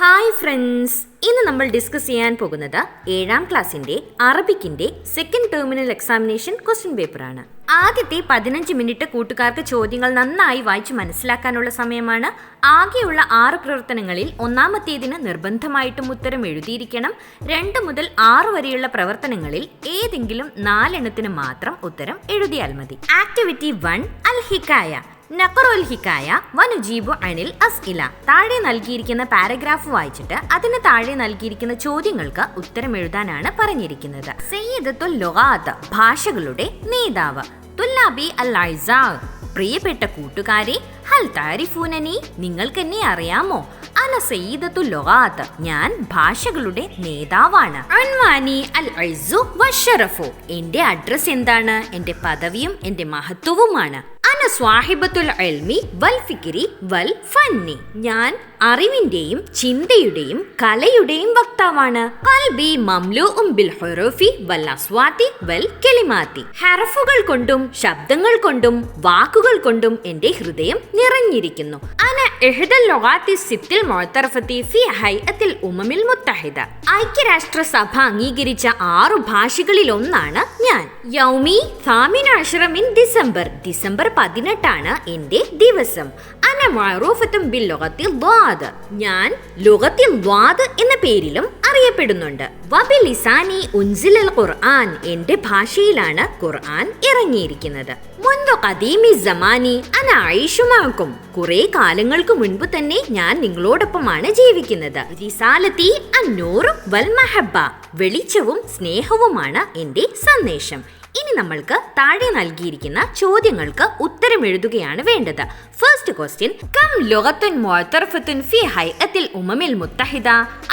Hi friends, ഇന്ന് നമ്മൾ discuss ചെയ്യാൻ പോകുന്നത് 7ാം ക്ലാസ്സിന്റെ അറബിക്കിന്റെ സെക്കൻഡ് ടെർമിനൽ എക്സാമിനേഷൻ ക്വസ്റ്റ്യൻ പേപ്പറാണ്. ആദ്യത്തെ 15 മിനിറ്റ് കൂട്ടുകാർക്ക് ചോദ്യങ്ങൾ നന്നായി വായിച്ച് മനസ്സിലാക്കാനുള്ള സമയമാണ്. ആകെയുള്ള 6 പ്രവർത്തനങ്ങളിൽ ഒന്നാമത്തേതിന് നിർബന്ധമായിട്ടും ഉത്തരം എഴുതിയിരിക്കണം. 2 മുതൽ 6 വരെയുള്ള പ്രവർത്തനങ്ങളിൽ ഏതെങ്കിലും 4 എണ്ണത്തിന് മാത്രം ഉത്തരം എഴുതിയാൽ മതി. ആക്ടിവിറ്റി 1 അൽ ഹിക്കായ നഖറുൽ ഹിക്കായ വനുജീബു അനിൽ അസ്ഇല. താഴെ നൽകിയിരിക്കുന്ന പാരഗ്രാഫ് വായിച്ചിട്ട് അതിന് താഴെ നൽകിയിരിക്കുന്ന ചോദ്യങ്ങൾക്ക് ഉത്തരം എഴുതാനാണ് പറഞ്ഞിരിക്കുന്നത്. സയ്യിദത്തുൽ ലുഗാത്ത് ഭാഷകളുടെ നേതാവ്. തുല്ലാബി അൽ അയ്സാ പ്രിയപ്പെട്ട കൂട്ടുകാരെ, ഹൽ താരിഫൂനനി നിങ്ങൾക്ക് എന്നെ അറിയാമോ? അന സയ്യിദത്തുൽ ലുഗാത്ത് ഞാൻ ഭാഷകളുടെ നേതാവാണ്. അൻവാനി അൽ ഇസ്സു വശറഫു എന്റെ അഡ്രസ് എന്താണ്? എന്റെ പദവിയും എന്റെ മഹത്വവുമാണ്. അന സ്വാഹിബത്തുൽ ഇൽമി വൽ ഫിക്രി വൽ ഫന്നി ഞാൻ അറിവിന്റെയും ചിന്തയുടെയും കലയുടെയും വക്താവാണ്. ഖൽബി മംലൂഉം ബിൽ ഹുറൂഫി വൽ അസ്വാതി വൽ കലിമാതി ഹർഫുകൾ കൊണ്ടും ശബ്ദങ്ങൾ കൊണ്ടും വാക്കുകൾ കൊണ്ടും എന്റെ ഹൃദയം നിറഞ്ഞിരിക്കുന്നു. അന ഇഹ്ദൽ ലുഗാത്തി സിത്തിൽ മുഅ്തറഫത്തി ഫി ഹൈഅത്തിൽ ഉമമിൽ മുത്തഹിദ ഐക്യരാഷ്ട്ര സഭ അംഗീകരിച്ച 6 ഭാഷകളിൽ ഒന്നാണ് ഞാൻ. യൗമി സാമിന അശ്റ മിൻ ഡിസംബർ 18 എന്റെ ദിവസം. അന മഅറൂഫത്തും ബിൽ ലുഗത്തിൽ ദ്വാദ് ഞാൻ ലുഗത്തിൽ ദ്വാദ് എന്ന പേരിലും അറിയപ്പെടുന്നുണ്ട്. വബിലിസാനി ഉൻസിലൽ ഖുർആൻ എന്റെ ഭാഷയിലാണ് ഖുർആൻ ഇറങ്ങിയിരിക്കുന്നത്. മുൻദു ഖദീമി സമാനി അന അഈശു മഅകും കുറെ കാലങ്ങൾക്ക് മുൻപ് തന്നെ ഞാൻ നിങ്ങളോടൊപ്പമാണ് ജീവിക്കുന്നത്. റിസാലത്തി അന്നൂർ വൽ മഹബ്ബ വെളിച്ചവും സ്നേഹവുമാണ് എന്റെ സന്ദേശം. ഇനി നമ്മൾക്ക് താഴെ നൽകിയിരിക്കുന്ന ചോദ്യങ്ങൾക്ക് ഉത്തരം എഴുതുകയാണ് വേണ്ടത്. ഫസ്റ്റ് ക്വസ്റ്റ്യൻ, കം ലുഗത്തുൻ മുഅ്തറഫത്തുൻ ഫി ഹൈഅത്തിൽ ഉമമിൽ മുത്തഹിദ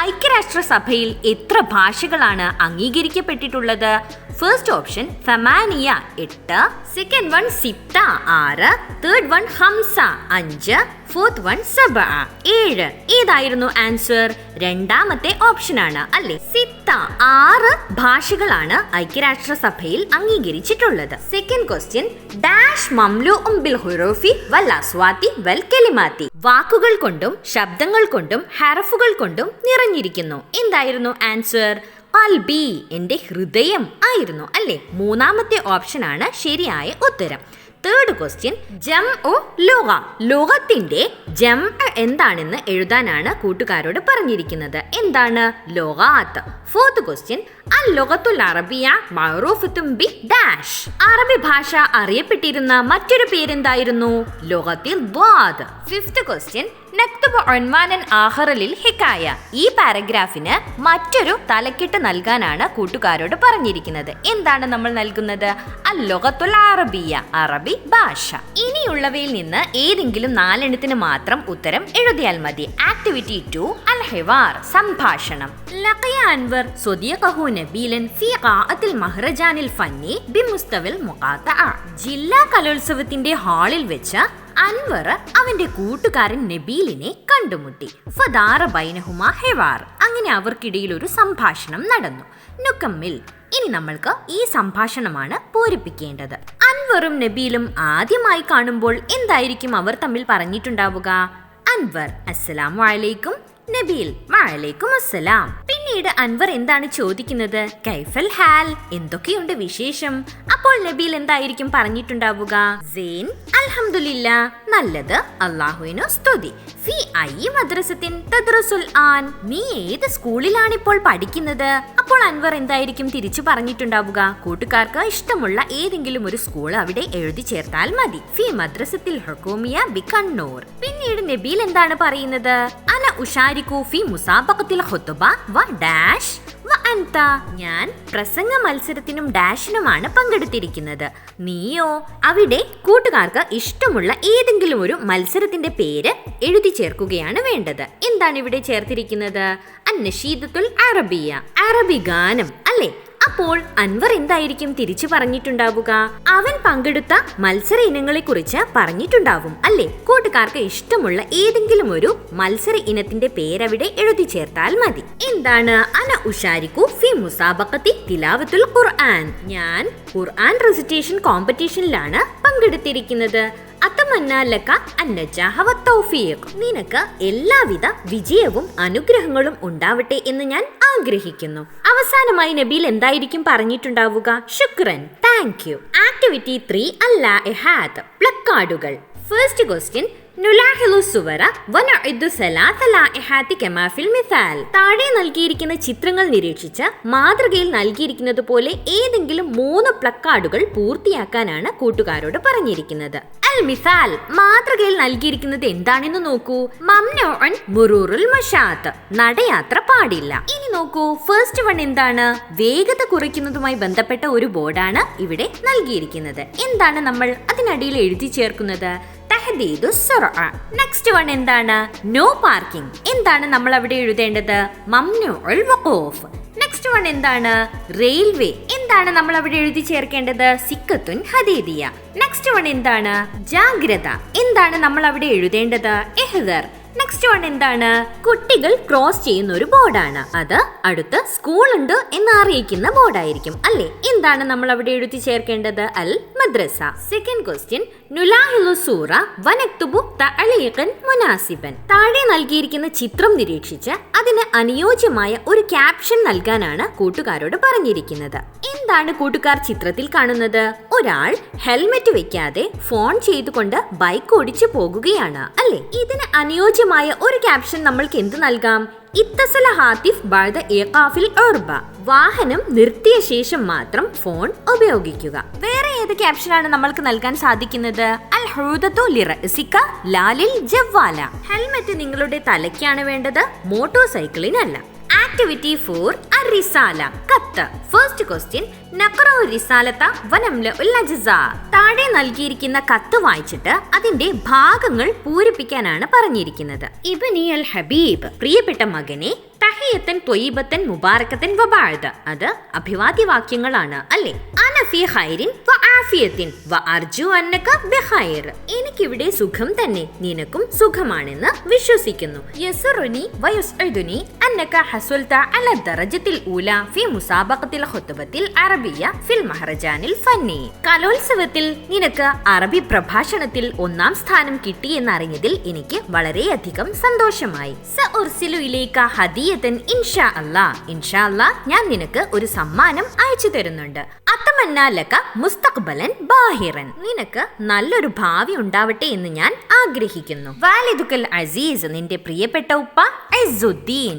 ഐക്യരാഷ്ട്ര സഭയിൽ എത്ര ഭാഷകളാണ് അംഗീകരിക്കപ്പെട്ടിട്ടുള്ളത്? First option 8, second one 6, third one 5, fourth one 7. ഏതായിരുന്നു ആൻസർ? രണ്ടാമത്തെ ഓപ്ഷൻ ആണ് അല്ലേ, 6 ഭാഷകളാണ് ഐക്യരാഷ്ട്ര സഭയിൽ അംഗീകരിച്ചിട്ടുള്ളത്. സെക്കൻഡ് ക്വസ്റ്റ്യൻ, ഡാഷ് മംലൂഉം ബിൽ ഹുറൂഫി വൽ അസ്വാതി വൽ കലിമാതി വാക്കുകൾ കൊണ്ടും ശബ്ദങ്ങൾ കൊണ്ടും ഹർഫുകൾ കൊണ്ടും നിറഞ്ഞിരിക്കുന്നു. എന്തായിരുന്നു ആൻസർ? ഖൽബി എന്റെ ഹൃദയം ആയിരുന്നു അല്ലേ. മൂന്നാമത്തെ ഓപ്ഷൻ ആണ് ശരിയായ ഉത്തരം. തേർഡ് ക്വസ്റ്റ്യൻ, ജംഉ ലുഗ ലുഗത്തിന്റെ ജംഅ എന്താണെന്ന് എഴുതാനാണ് കൂട്ടുകാരോട് പറഞ്ഞിരിക്കുന്നത്. എന്താണ്? ലുഗാത്ത്. ഫോർത്ത് ക്വസ്റ്റ്യൻ, അൽ ലുഗത്തുൽ അറബിയ മഅറൂഫത്തും ബി ഡാഷ് അറബി ഭാഷ അറിയപ്പെട്ടിരുന്ന മറ്റൊരു പേരെന്തായിരുന്നു? ലുഗത്തിൽ ദ്വാദ്. ഫിഫ്ത്ത് ക്വസ്റ്റ്യൻ, നക്തുബു ഉൻവാനൻ ആഖറ ലിൽ ഹിക്കായ ഈ പാരഗ്രാഫിന് മറ്റൊരു തലക്കെട്ട് നൽകാനാണ് കൂട്ടുകാരോട് പറഞ്ഞിരിക്കുന്നത്. എന്താണ് നമ്മൾ നൽകുന്നത്? അൽ ലുഗത്തുൽ അറബിയ അറബി ഭാഷ. ഇനിയുള്ളവയിൽ നിന്ന് ഏതെങ്കിലും 4 എണ്ണത്തിന് മാത്രം ഉത്തരം എഴുതിയാൽ മതി. ആക്ടിവിറ്റി 2 അൽ ഹിവാർ സംഭാഷണം. ലഖിയ അൻവർ സ്വദിയഖഹു നബീലൻ ഫി ഖാഅത്തിൽ മഹ്റജാനിൽ ഫന്നി ബിമുസ്തവിൽ മുഖാത്തഅ ജില്ലാ കലോത്സവത്തിന്റെ ഹാളിൽ വെച്ച് അൻവർ അവന്റെ കൂട്ടുകാരൻ നബീലിനെ കണ്ടുമുട്ടി. ഫദാറ ബൈനഹുമാ ഹിവാർ അങ്ങനെ അവർക്കിടയിൽ ഒരു സംഭാഷണം നടന്നു. നുക്കമ്മിൽ ഇനി നമ്മൾക്ക് ഈ സംഭാഷണമാണ് പൂരിപ്പിക്കേണ്ടത്. അൻവറും നബീലും ആദ്യമായി കാണുമ്പോൾ എന്തായിരിക്കും അവർ തമ്മിൽ പറഞ്ഞിട്ടുണ്ടാവുക? അൻവർ അസ്സലാമു അലൈക്കും, നബീൽ വഅലൈക്കും അസ്സലാം. പിന്നീട് അൻവർ എന്താണ് ചോദിക്കുന്നത്? കൈഫൽ ഹാൽ എന്തൊക്കെയുണ്ട് വിശേഷം? അപ്പോൾ നബീൽ എന്തായിരിക്കും പറഞ്ഞിട്ടുണ്ടാവുക? സൈൻ അൽഹംദുലില്ലാ നല്ലത്, അല്ലാഹുവിനു സ്തുതി. ഫി അയ്യി മദ്രസത്തിൻ തദ്റസുൽ ആൻ നീ ഏത് സ്കൂളിലാണിപ്പോൾ പഠിക്കുന്നത്? അപ്പോൾ അൻവർ എന്തായിരിക്കും തിരിച്ചു പറഞ്ഞിട്ടുണ്ടാവുക? കൂട്ടുകാർക്ക് ഇഷ്ടമുള്ള ഏതെങ്കിലും ഒരു സ്കൂൾ അവിടെ എഴുതി ചേർത്താൽ മതി. ഫി മദ്രസത്തിൽ ഹുകൂമിയ ബി കണ്ണൂർ. പിന്നീട് നബീൽ എന്താണ് പറയുന്നത്? അന ഉഷാരികു ഫി മുസാബഖത്തിൽ ഖുത്ബ വ ഡാഷ് വ അൻത ഞാൻ പ്രസംഗ മത്സരത്തിനും ഡാഷിനുമാണ് പങ്കെടുത്തിരിക്കുന്നത്. നീയോ? അവിടെ കൂട്ടുകാർക്ക് ഇഷ്ടമുള്ള ഏതെങ്കിലും ഒരു മത്സരത്തിന്റെ പേര് എഴുതി ചേർക്കുകയാണ് വേണ്ടത്. എന്താണ് ഇവിടെ ചേർത്തിരിക്കുന്നത്? അന്നശീദത്തുൽ അറബിയ അറബി ഗാനം അല്ലേ. അപ്പോൾ അൻവർ എന്തായിരിക്കും തിരിച്ചു പറഞ്ഞിട്ടുണ്ടാവുക? അവൻ പങ്കെടുത്ത മത്സര ഇനങ്ങളെ കുറിച്ച് പറഞ്ഞിട്ടുണ്ടാവും അല്ലേ. കൂട്ടുകാർക്ക് ഇഷ്ടമുള്ള ഏതെങ്കിലും ഒരു മത്സര ഇനത്തിന്റെ പേരവിടെ എഴുതി ചേർത്താൽ മതി. എന്താണ്? അന ഉഷാരിക്കു ഫി മുസാബഖത്തി തിലാവത്തുൽ ഖുർആൻ ഞാൻ ഖുർആൻ റെസിറ്റേഷൻ കോമ്പറ്റീഷനിലാണ് പങ്കെടുത്തിരിക്കുന്നത്. അതമന്നാ ലക അന്നജാഹ വത്തൗഫീഖ്. നിനക്ക് എല്ലാവിധ വിജയവും അനുഗ്രഹങ്ങളും ഉണ്ടാവട്ടെ എന്ന് ഞാൻ ആഗ്രഹിക്കുന്നു. അവസാനമായി നബീൽ എന്തായിരിക്കും പറഞ്ഞിട്ടുണ്ടാവുക? ശുക്രൻ, താങ്ക് യു. ആക്ടിവിറ്റി 3 അൽ-ലാഇഹാത്ത്, പ്ലക്കാർഡുകൾ. ഫസ്റ്റ് ക്വസ്റ്റ്യൻ, നുലാഹിലു സുവറ വനഉദ്ദു സലാസ ലാഇഹാത്തി കമാ ഫിൽ മിസാൽ. താഴെ നൽകിയിരിക്കുന്ന ചിത്രങ്ങൾ നിരീക്ഷിച്ച് മാതൃകയിൽ നൽകിയിരിക്കുന്നത് പോലെ ഏതെങ്കിലും 3 പ്ലക്കാർഡുകൾ പൂർത്തിയാക്കാനാണ് കൂട്ടുകാരോട് പറഞ്ഞിരിക്കുന്നത്. അൽ മിസാൽ, മാതൃകയിൽ നൽകിയിരിക്കുന്നത് എന്താണെന്ന് നോക്കൂ. മംനുഉൻ മുറൂറുൽ മശാത്ത്, നടയാത്ര പാടില്ല. ഇനി നോക്കൂ, ഫസ്റ്റ് വൺ എന്താണ്? വേഗത കുറയ്ക്കുന്നതുമായി ബന്ധപ്പെട്ട ഒരു ബോർഡാണ് ഇവിടെ നൽകിയിരിക്കുന്നത്. എന്താണ് നമ്മൾ അതിനടിയിൽ എഴുതി ചേർക്കുന്നത്? നെക്സ്റ്റ് വൺ എന്താണ്? No parking. എന്താണ് നമ്മൾ അവിടെ എഴുതേണ്ടത്? മംനുഉൽ വഖൂഫ്. നെക്സ്റ്റ് വൺ എന്താണ്? റെയിൽവേ. എന്താണ് നമ്മൾ അവിടെ എഴുതി ചേർക്കേണ്ടത്? സിക്കത്തുൻ ഹദീദിയ. നെക്സ്റ്റ് വൺ എന്താണ്? ജാഗ്രത. എന്താണ് നമ്മൾ അവിടെ എഴുതേണ്ടത്? ഇഹ്ദർ. നെക്സ്റ്റ് വൺ എന്താണ്? കുട്ടികൾ ക്രോസ് ചെയ്യുന്ന ഒരു ബോർഡാണ്. അത് അടുത്ത് സ്കൂൾ ഉണ്ട് എന്ന് അറിയിക്കുന്ന ബോർഡായിരിക്കും അല്ലേ? എന്താണ് നമ്മൾ അവിടെ എഴുതി ചേർക്കേണ്ടത്? അൽ മദ്രസ. സെക്കൻഡ് ക്വസ്റ്റ്യൻ, നുലാഹിലു സൂറ വനക്തുബു തഅലീഖൻ മുനാസിബൻ. താഴെ നൽകിയിരിക്കുന്ന ചിത്രം നിരീക്ഷിച്ച് അതിന് അനുയോജ്യമായ ഒരു ക്യാപ്ഷൻ നൽകാനാണ് കൂട്ടുകാരോട് പറഞ്ഞിരിക്കുന്നത്. എന്താണ് കൂട്ടുകാർ ചിത്രത്തിൽ കാണുന്നത്? ഒരാൾ ഹെൽമെറ്റ് വെക്കാതെ ഫോൺ ചെയ്തുകൊണ്ട് ബൈക്ക് ഓടിച്ചു പോകുകയാണ് അല്ലേ? ഇതിന് അനുയോജ്യമായ ഒരു ക്യാപ്ഷൻ നമ്മൾക്ക് എന്ത് നൽകാം? ഇത്തസല ഹാത്തിഫ് ബഅദ ഇഖാഫിൽ ഉർബ. വാഹനം നിർത്തിയ ശേഷം മാത്രം ഫോൺ ഉപയോഗിക്കുക. വേറെ ഏത് ക്യാപ്ഷനാണ് നമ്മൾക്ക് നൽകാൻ സാധിക്കുന്നത്? അൽ ഹൂദതു ലിറസിക ലാ ലിൽ ജവാല. ഹെൽമെറ്റ് നിങ്ങളുടെ തലയ്ക്കാണ് വേണ്ടത്, മോട്ടോർ സൈക്കിളിനല്ല. ആക്ടിവിറ്റി 4 അർ-റിസാല, കത്ത്. ഫസ്റ്റ് ക്വസ്റ്റ്യൻ, നഖറഉ റിസാലത വനംലഉൽ അജ്സാ. താഴെ നൽകിയിരിക്കുന്ന കത്ത് വായിച്ചിട്ട് അതിന്റെ ഭാഗങ്ങൾ പൂരിപ്പിക്കാനാണ് പറഞ്ഞിരിക്കുന്നത്. ഇബ്നി അൽ ഹബീബ്, പ്രിയപ്പെട്ട മകനെ, തഹിയത്തൻ ത്വയ്യിബത്തൻ മുബാറകത്തൻ വബഅദ. അത് അഭിവാദ്യവാക്യങ്ങളാണ് അല്ലേ? അന ഫീ ഖൈരിൻ വആഫിയത്തിൻ വഅർജു അന്നക ബിഖൈർ. എനിക്കിവിടെ സുഖം തന്നെ, നിനക്കും സുഖമാണെന്ന് വിശ്വസിക്കുന്നു. യസ്റുനി വയുസ്ഇദുനി അന്നക ഹസൽത അല ദറജത്തിൽ ഊല ഫീ മുസാബഖത്തിൽ ഖുത്ബത്തിൽ അറബിയ ഫിൽ മഹ്റജാനിൽ ഫന്നി. കലോത്സവത്തിൽ നിനക്ക് അറബി പ്രഭാഷണത്തിൽ 1ാം സ്ഥാനം കിട്ടിയെന്നറിഞ്ഞതിൽ എനിക്ക് വളരെയധികം സന്തോഷമായി. സഉർസിലു ഇലൈക ഹദിയതൻ ഇൻഷാ അല്ലാഹ്. ഇൻഷാ അല്ലാഹ് ഞാൻ നിനക്ക് ഒരു സമ്മാനം അയച്ചു തരുന്നുണ്ട്. അതമന്നാ ലക മുസ്തഖ്ബലൻ ബാഹിറൻ. നിനക്ക് നല്ലൊരു ഭാവി ഉണ്ടാവട്ടെ എന്ന് ഞാൻ ആഗ്രഹിക്കുന്നു. വാലിദുക്കൽ അസീസ്, നിന്റെ പ്രിയപ്പെട്ട ഉപ്പ ഇസ്സുദ്ദീൻ.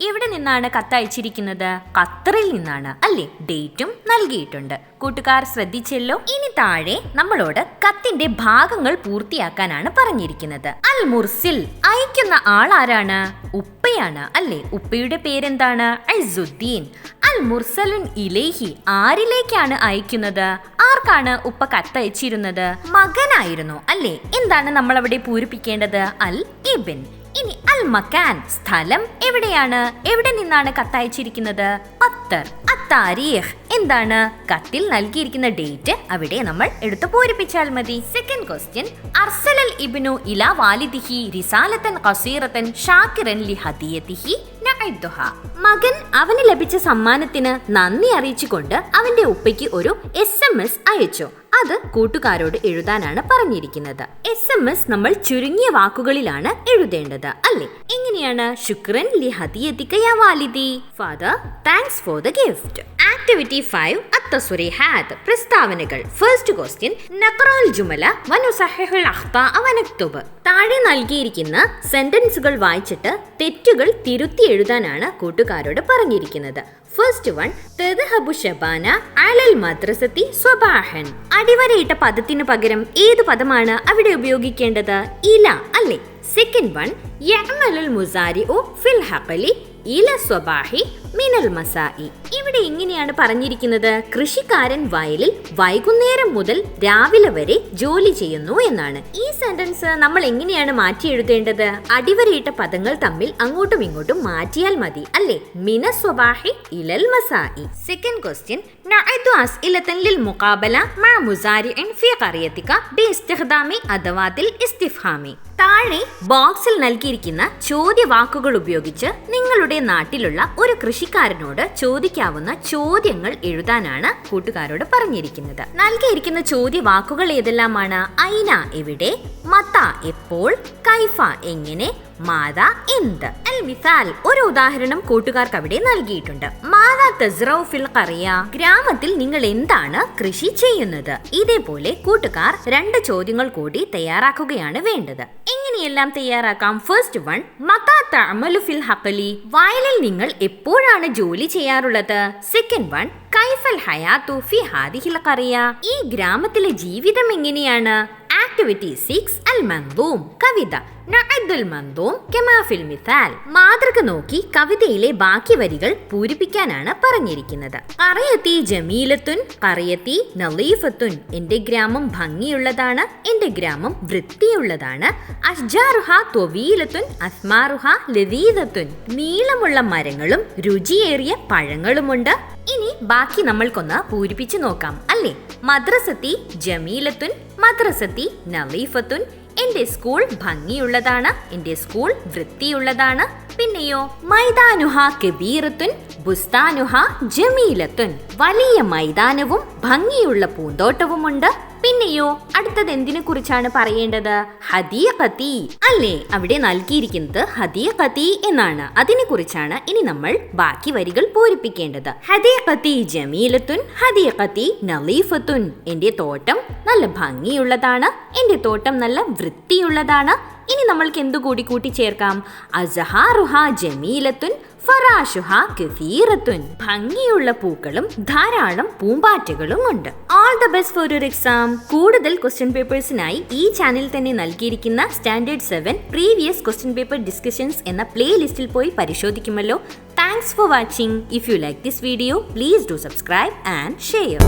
എവിടെ നിന്നാണ് കത്ത് അയച്ചിരിക്കുന്നത്? ഖത്തറിൽ നിന്നാണ് അല്ലേ? ഡേറ്റും നൽകിയിട്ടുണ്ട്. കൂട്ടുകാർ ശ്രദ്ധിച്ചല്ലോ. ഇനി താഴെ നമ്മളോട് കത്തിന്റെ ഭാഗങ്ങൾ പൂർത്തിയാക്കാനാണ് പറഞ്ഞിരിക്കുന്നത്. അൽ മുർസിൽ, അയക്കുന്ന ആൾ ആരാണ്? ഉപ്പയാണ് അല്ലേ? ഉപ്പയുടെ പേരെന്താണ്? ഇസ്സുദ്ദീൻ. അൽ മുർസലുൻ ഇലൈഹി, ആരിലേക്കാണ് അയക്കുന്നത്? ആർക്കാണ് ഉപ്പ കത്തയച്ചിരുന്നത്? മകനായിരുന്നു അല്ലേ? എന്താണ് നമ്മൾ അവിടെ പൂരിപ്പിക്കേണ്ടത്? അൽ ഇബ്ൻ. ഇനി അൽ മക്കാൻ, സ്ഥലം എവിടെയാണ്? എവിടെ നിന്നാണ് കത്തയച്ചിരിക്കുന്നത്? ഖത്തർ. അത്താരീഖ്, എന്താണ്? കത്തിൽ നൽകിയിരിക്കുന്ന ഡേറ്റ് അവിടെ നമ്മൾ എടുത്തു പൂരിപ്പിച്ചാൽ മതി. സെക്കൻഡ് ക്വസ്റ്റ്യൻ, അർസലൽ ഇബ്നു ഇലാ വാലിദിഹി റിസാലതൻ ഖസീറതൻ ഷാകിറൻ ലി ഹദിയതിഹി നഅദ്ദുഹ. മകൻ അവന് ലഭിച്ച സമ്മാനത്തിന് നന്ദി അറിയിച്ചുകൊണ്ട് അവന്റെ ഉപ്പയ്ക്ക് ഒരു SMS അയച്ചു. അത് കൂട്ടുകാരോട് എഴുതാനാണ് പറഞ്ഞിരിക്കുന്നത്. SMS നമ്മൾ ചുരുങ്ങിയ വാക്കുകളിലാണ് എഴുതേണ്ടത് അല്ലേ? എങ്ങനെയാണ്? ശുക്രൻ ലി ഹദിയതിക യാ വാലിദി. Father, thanks for the gift. Activity 5 അത്തസ്രീഹാത്ത്, പ്രസ്താവനകൾ. ഫസ്റ്റ് ക്വസ്റ്റ്യൻ, നഖറഉൽ ജുമല വനുസഹിഹുൽ അഖ്താഅ വനക്തുബ്. താഴെ നൽകിയിരിക്കുന്ന സെന്റൻസുകൾ വായിച്ചിട്ട് തെറ്റുകൾ തിരുത്തി എഴുതാനാണ് കൂട്ടുകാരോട് പറഞ്ഞിരിക്കുന്നത്. ഫസ്റ്റ് വൺ, തദ്ഹബു ശബാന അലൽ മദ്രസത്തി സ്വബാഹൻ. അടിവരയിട്ട പദത്തിന് പകരം ഏത് പദമാണ് അവിടെ ഉപയോഗിക്കേണ്ടത്? ഇല അല്ലേ? സെക്കൻഡ് വൺ, യഅമലുൽ മുസാരിഉ ഫിൽ ഹഖലി ഇല സ്വബാഹി മിനൽ മസാഇ. ഇവിടെ ഇങ്ങനെയാണ് പറഞ്ഞിരിക്കുന്നത്: കൃഷിക്കാരൻ വയലിൽ വൈകുന്നേരം മുതൽ രാവിലെ വരെ ജോലി ചെയ്യുന്നു എന്നാണ്. ഈ സെന്റൻസ് നമ്മൾ എങ്ങനെയാണ് മാറ്റി എഴുതേണ്ടത്? അടിവരയിട്ട പദങ്ങൾ തമ്മിൽ അങ്ങോട്ടും ഇങ്ങോട്ടും മാറ്റിയാൽ മതി അല്ലേ? മിന സ്വബാഹി ഇലൽ മസാഇ. സെക്കൻഡ് ക്വസ്റ്റ്യൻ, നഅദു അസ്ഇലതൻ ലിൽ മുഖാബല മഅ മുസാരിഇൻ ഫീ ഖറിയതിക ബിഇസ്തിഖ്ദാമി അദവാതിൽ ഇസ്തിഫ്ഹാമി. താഴെ ബോക്സിൽ നൽകിയിരിക്കുന്ന ചോദ്യവാക്കുകൾ ഉപയോഗിച്ച് നിങ്ങളുടെ നാട്ടിലുള്ള ഒരു കൃഷി കൃഷിക്കാരനോട് ചോദിക്കാവുന്ന ചോദ്യങ്ങൾ എഴുതാനാണ് കൂട്ടുകാരോട് പറഞ്ഞിരിക്കുന്നത്. നൽകിയിരിക്കുന്ന ചോദ്യവാക്കുകൾ ഏതെല്ലാമാണ്? ഐന എവിടെ, മത എപ്പോൾ, കൈഫ എങ്ങനെ, മാതാ എന്ത്. അൽ മിസാൽ ഒരു ഉദാഹരണം കൂട്ടുകാർക്ക് അവിടെ നൽകിയിട്ടുണ്ട്. മാതാ തസ്റഉ ഫിൽ ഖറിയ, ഗ്രാമത്തിൽ നിങ്ങൾ എന്താണ് കൃഷി ചെയ്യുന്നത്. ഇതേപോലെ കൂട്ടുകാർ 2 ചോദ്യങ്ങൾ കൂടി തയ്യാറാക്കുകയാണ് വേണ്ടത്. എങ്ങനെയെല്ലാം തയ്യാറാക്കാം? ഫസ്റ്റ് വൺ, മതാ തഅമലു ഫിൽ ഹഖലി, വയലിൽ നിങ്ങൾ എപ്പോഴാണ് ജോലി ചെയ്യാറുള്ളത്. സെക്കൻഡ് വൺ, കൈഫൽ ഹയാതു ഫി ഹാദിഹിൽ ഖറിയ, ഈ ഗ്രാമത്തിലെ ജീവിതം എങ്ങനെയാണ്. ആക്ടിവിറ്റി 6 അൽ മൻദൂം, കവിത. നഅദ്ദുൽ മൻദൂം കമാ ഫിൽ മിസാൽ, മാതൃക നോക്കി കവിതയിലെ ബാക്കി വരികൾ പൂരിപ്പിക്കാനാണ് പറഞ്ഞിരിക്കുന്നത്. ഖറിയത്തി ജമീലത്തുൻ, ഖറിയത്തി നളീഫത്തുൻ, എന്റെ ഗ്രാമം ഭംഗിയുള്ളതാണ്, എന്റെ ഗ്രാമം വൃത്തിയുള്ളതാണ്. അഷ്ജാറുഹ ത്വവീലത്തുൻ, അസ്മാറുഹ ലദീദത്തുൻ, നീളമുള്ള മരങ്ങളും രുചിയേറിയ പഴങ്ങളുമുണ്ട്. ഇനി ബാക്കി നമ്മൾക്കൊന്ന് പൂരിപ്പിച്ചു നോക്കാം അല്ലേ. മദ്രസത്തി ജമീലത്തുൻ, മദ്രസത്തി നളീഫത്തുൻ, എന്റെ സ്കൂൾ ഭംഗിയുള്ളതാണ്, എന്റെ സ്കൂൾ വൃത്തിയുള്ളതാണ്. പിന്നെയോ മൈദാനുഹ കബീറത്തുൻ, ബുസ്താനുഹ ജമീലത്തുൻ, വലിയ മൈതാനവും ഭംഗിയുള്ള പൂന്തോട്ടവുമുണ്ട്. പിന്നെയോ അടുത്തത് എന്തിനെ കുറിച്ചാണ് പറയേണ്ടത്? ഹദീഖത്തി അല്ലേ, അവിടെ നൽകിയിരിക്കുന്നത് ഹദീഖത്തി എന്നാണ്. അതിനെ കുറിച്ചാണ് ഇനി നമ്മൾ ബാക്കി വരികൾ പൂരിപ്പിക്കേണ്ടത്. ഹദീഖത്തി ജമീലത്തുൻ, ഹദീഖത്തി നളീഫത്തുൻ, എന്റെ തോട്ടം നല്ല ഭംഗിയുള്ളതാണ്, എന്റെ തോട്ടം നല്ല വൃത്തിയുള്ളതാണ്. ഇനി നമ്മൾക്ക് എന്തുകൂടി കൂട്ടിച്ചേർക്കാം? അസ്ഹാറുഹ ജമീലത്തുൻ, ഫറാഷുഹ കസീറത്തുൻ, ഭംഗിയുള്ള പൂക്കളും ധാരാളം പൂമ്പാറ്റകളും ഉണ്ട്. All the best for your exam. കൂടുതൽ ക്വസ്റ്റ്യൻ പേപ്പേഴ്സിനായി ഈ ചാനൽ തന്നെ നൽകിയിരിക്കുന്ന standard 7 previous question paper discussions എന്ന പ്ലേലിസ്റ്റിൽ പോയി പരിശോധിക്കുമല്ലോ. Thanks for watching. If you like this video, please do subscribe and share.